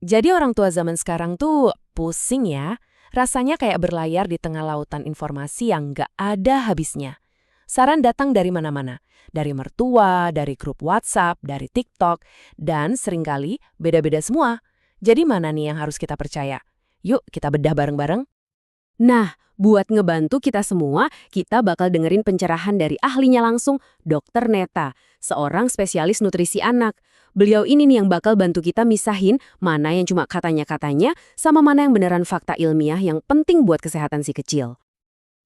Jadi orang tua zaman sekarang tuh pusing ya. Rasanya kayak berlayar di tengah lautan informasi yang nggak ada habisnya. Saran datang dari mana-mana. Dari mertua, dari grup WhatsApp, dari TikTok, dan seringkali beda-beda semua. Jadi mana nih yang harus kita percaya? Yuk kita bedah bareng-bareng. Nah, buat ngebantu kita semua, kita bakal dengerin pencerahan dari ahlinya langsung, Dr. Neta, seorang spesialis nutrisi anak. Beliau ini nih yang bakal bantu kita misahin mana yang cuma katanya-katanya sama mana yang beneran fakta ilmiah yang penting buat kesehatan si kecil.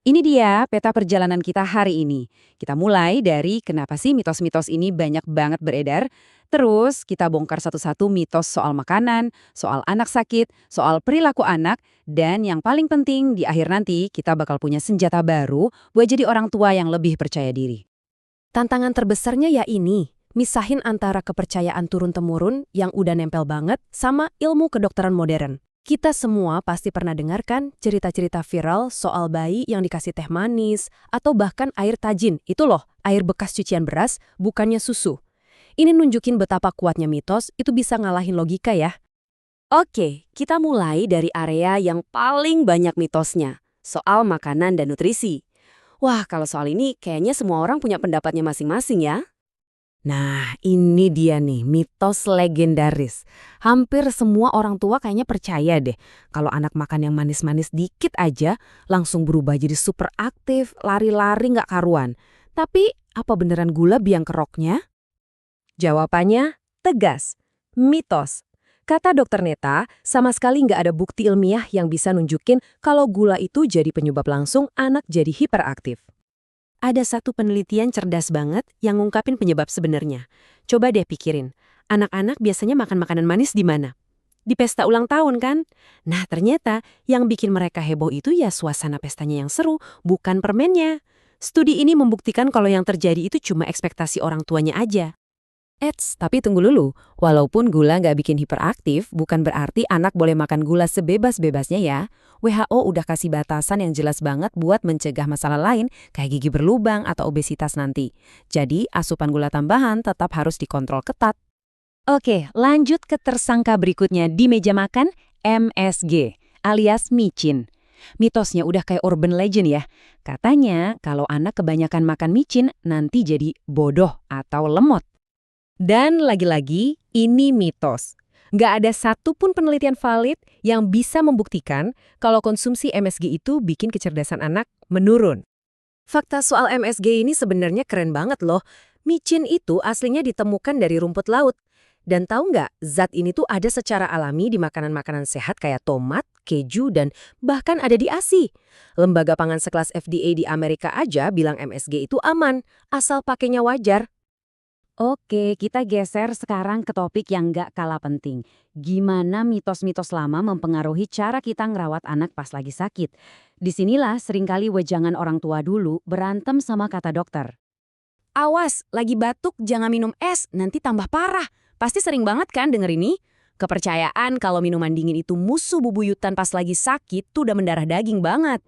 Ini dia peta perjalanan kita hari ini. Kita mulai dari kenapa sih mitos-mitos ini banyak banget beredar. Terus kita bongkar satu-satu mitos soal makanan, soal anak sakit, soal perilaku anak, dan yang paling penting di akhir nanti kita bakal punya senjata baru buat jadi orang tua yang lebih percaya diri. Tantangan terbesarnya ya ini, misahin antara kepercayaan turun-temurun yang udah nempel banget sama ilmu kedokteran modern. Kita semua pasti pernah dengarkan cerita-cerita viral soal bayi yang dikasih teh manis atau bahkan air tajin. Itu loh, air bekas cucian beras, bukannya susu. Ini nunjukin betapa kuatnya mitos itu bisa ngalahin logika ya. Oke, kita mulai dari area yang paling banyak mitosnya, soal makanan dan nutrisi. Wah, kalau soal ini kayaknya semua orang punya pendapatnya masing-masing ya. Nah, ini dia nih, mitos legendaris. Hampir semua orang tua kayaknya percaya deh, kalau anak makan yang manis-manis dikit aja, langsung berubah jadi super aktif, lari-lari nggak karuan. Tapi, apa beneran gula biang keroknya? Jawabannya tegas, mitos. Kata Dokter Neta, sama sekali nggak ada bukti ilmiah yang bisa nunjukin kalau gula itu jadi penyebab langsung anak jadi hiperaktif. Ada satu penelitian cerdas banget yang ngungkapin penyebab sebenarnya. Coba deh pikirin, anak-anak biasanya makan makanan manis di mana? Di pesta ulang tahun kan? Nah ternyata yang bikin mereka heboh itu ya suasana pestanya yang seru, bukan permennya. Studi ini membuktikan kalau yang terjadi itu cuma ekspektasi orang tuanya aja. Eits, tapi tunggu dulu. Walaupun gula nggak bikin hiperaktif, bukan berarti anak boleh makan gula sebebas-bebasnya ya. WHO udah kasih batasan yang jelas banget buat mencegah masalah lain kayak gigi berlubang atau obesitas nanti. Jadi, asupan gula tambahan tetap harus dikontrol ketat. Oke, lanjut ke tersangka berikutnya di meja makan, MSG, alias micin. Mitosnya udah kayak urban legend ya. Katanya kalau anak kebanyakan makan micin nanti jadi bodoh atau lemot. Dan lagi-lagi, ini mitos. Nggak ada satupun penelitian valid yang bisa membuktikan kalau konsumsi MSG itu bikin kecerdasan anak menurun. Fakta soal MSG ini sebenarnya keren banget loh. Micin itu aslinya ditemukan dari rumput laut. Dan tahu nggak, zat ini tuh ada secara alami di makanan-makanan sehat kayak tomat, keju, dan bahkan ada di ASI. Lembaga pangan sekelas FDA di Amerika aja bilang MSG itu aman, asal pakainya wajar. Oke, kita geser sekarang ke topik yang nggak kalah penting. Gimana mitos-mitos lama mempengaruhi cara kita ngerawat anak pas lagi sakit? Disinilah seringkali wejangan orang tua dulu berantem sama kata dokter. Awas, lagi batuk jangan minum es, nanti tambah parah. Pasti sering banget kan denger ini? Kepercayaan kalau minuman dingin itu musuh bubuyutan pas lagi sakit tuh udah mendarah daging banget.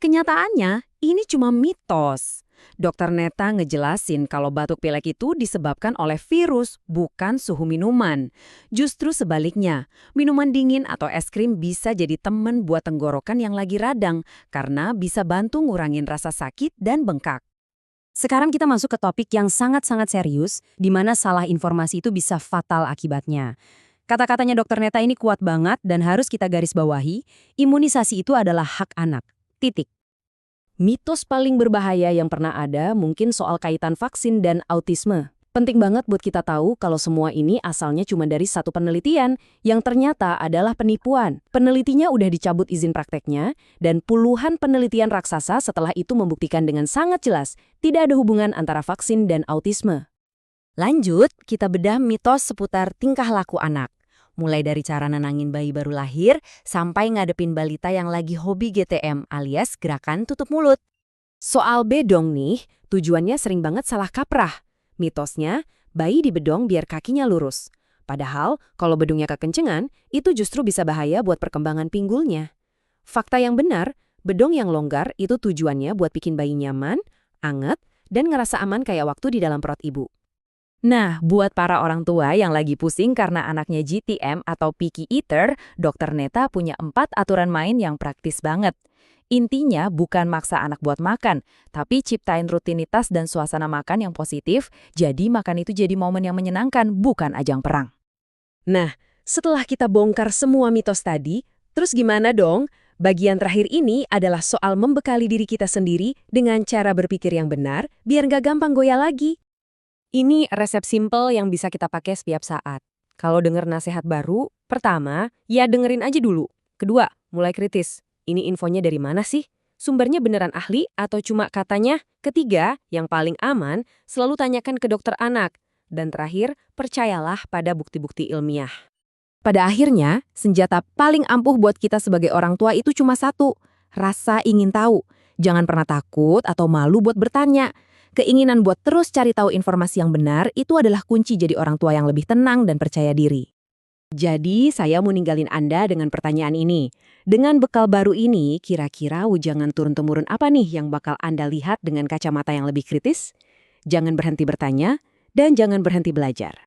Kenyataannya, ini cuma mitos. Dokter Neta ngejelasin kalau batuk pilek itu disebabkan oleh virus, bukan suhu minuman. Justru sebaliknya, minuman dingin atau es krim bisa jadi teman buat tenggorokan yang lagi radang karena bisa bantu ngurangin rasa sakit dan bengkak. Sekarang kita masuk ke topik yang sangat-sangat serius, di mana salah informasi itu bisa fatal akibatnya. Kata-katanya Dokter Neta ini kuat banget dan harus kita garis bawahi, imunisasi itu adalah hak anak. Titik. Mitos paling berbahaya yang pernah ada mungkin soal kaitan vaksin dan autisme. Penting banget buat kita tahu kalau semua ini asalnya cuma dari satu penelitian yang ternyata adalah penipuan. Penelitinya udah dicabut izin prakteknya dan puluhan penelitian raksasa setelah itu membuktikan dengan sangat jelas tidak ada hubungan antara vaksin dan autisme. Lanjut, kita bedah mitos seputar tingkah laku anak. Mulai dari cara nenangin bayi baru lahir, sampai ngadepin balita yang lagi hobi GTM alias gerakan tutup mulut. Soal bedong nih, tujuannya sering banget salah kaprah. Mitosnya, bayi dibedong biar kakinya lurus. Padahal, kalau bedungnya kekencengan, itu justru bisa bahaya buat perkembangan pinggulnya. Fakta yang benar, bedong yang longgar itu tujuannya buat bikin bayi nyaman, anget, dan ngerasa aman kayak waktu di dalam perut ibu. Nah, buat para orang tua yang lagi pusing karena anaknya GTM atau picky eater, Dokter Neta punya 4 aturan main yang praktis banget. Intinya bukan maksa anak buat makan, tapi ciptain rutinitas dan suasana makan yang positif, jadi makan itu jadi momen yang menyenangkan, bukan ajang perang. Nah, setelah kita bongkar semua mitos tadi, terus gimana dong? Bagian terakhir ini adalah soal membekali diri kita sendiri dengan cara berpikir yang benar, biar nggak gampang goyah lagi. Ini resep simple yang bisa kita pakai setiap saat. Kalau denger nasihat baru, pertama, ya dengerin aja dulu. Kedua, mulai kritis. Ini infonya dari mana sih? Sumbernya beneran ahli atau cuma katanya? Ketiga, yang paling aman, selalu tanyakan ke dokter anak. Dan terakhir, percayalah pada bukti-bukti ilmiah. Pada akhirnya, senjata paling ampuh buat kita sebagai orang tua itu cuma satu, rasa ingin tahu. Jangan pernah takut atau malu buat bertanya. Keinginan buat terus cari tahu informasi yang benar itu adalah kunci jadi orang tua yang lebih tenang dan percaya diri. Jadi, saya mau ninggalin Anda dengan pertanyaan ini. Dengan bekal baru ini, kira-kira ujangan turun-temurun apa nih yang bakal Anda lihat dengan kacamata yang lebih kritis? Jangan berhenti bertanya, dan jangan berhenti belajar.